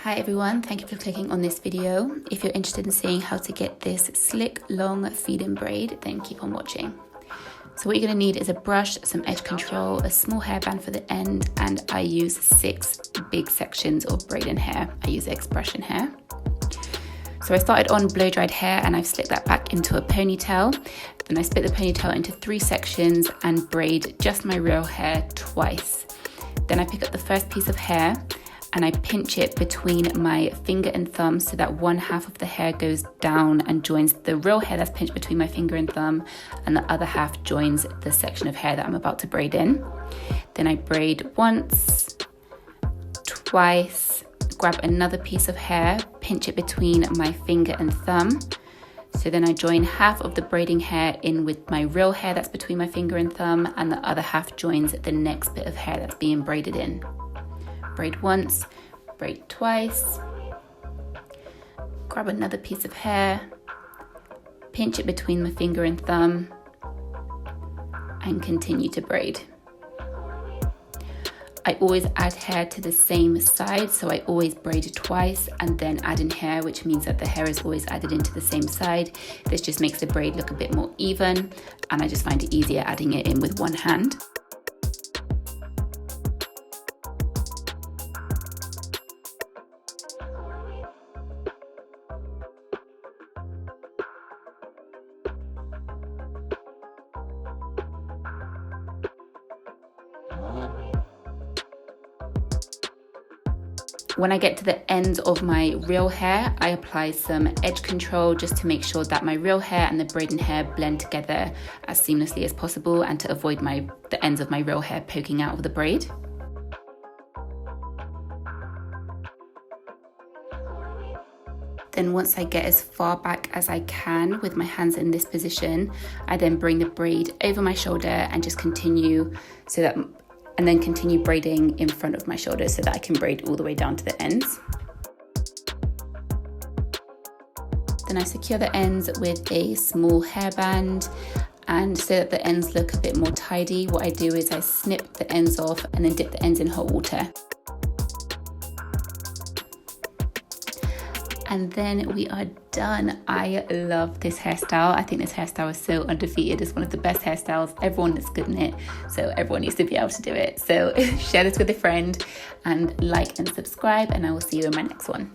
Hi everyone, thank you for clicking on this video. If you're interested in seeing how to get this slick, long feed-in braid, then keep on watching. So what you're going to need is a brush, some edge control, a small hairband for the end, and I use 6 big sections of braiding hair. I use expression hair. So I started on blow-dried hair and I've slicked that back into a ponytail. Then I split the ponytail into 3 sections and braid just my real hair twice. Then I pick up the first piece of hair and I pinch it between my finger and thumb so that one half of the hair goes down and joins the real hair that's pinched between my finger and thumb, and the other half joins the section of hair that I'm about to braid in. Then I braid once, twice, grab another piece of hair, pinch it between my finger and thumb. So then I join half of the braiding hair in with my real hair that's between my finger and thumb, and the other half joins the next bit of hair that's being braided in. Braid once, braid twice, grab another piece of hair, pinch it between my finger and thumb, and continue to braid. I always add hair to the same side, so I always braid twice and then add in hair, which means that the hair is always added into the same side. This just makes the braid look a bit more even, and I just find it easier adding it in with one hand. When I get to the ends of my real hair, I apply some edge control just to make sure that my real hair and the braiding hair blend together as seamlessly as possible and to avoid the ends of my real hair poking out of the braid. Then once I get as far back as I can with my hands in this position, I then bring the braid over my shoulder and just continue and then continue braiding in front of my shoulders so that I can braid all the way down to the ends. Then I secure the ends with a small hairband, and so that the ends look a bit more tidy, what I do is I snip the ends off and then dip the ends in hot water. And then we are done. I love this hairstyle. I think this hairstyle is so undefeated. It's one of the best hairstyles. Everyone is good in it, so everyone needs to be able to do it. So share this with a friend and like and subscribe, and I will see you in my next one.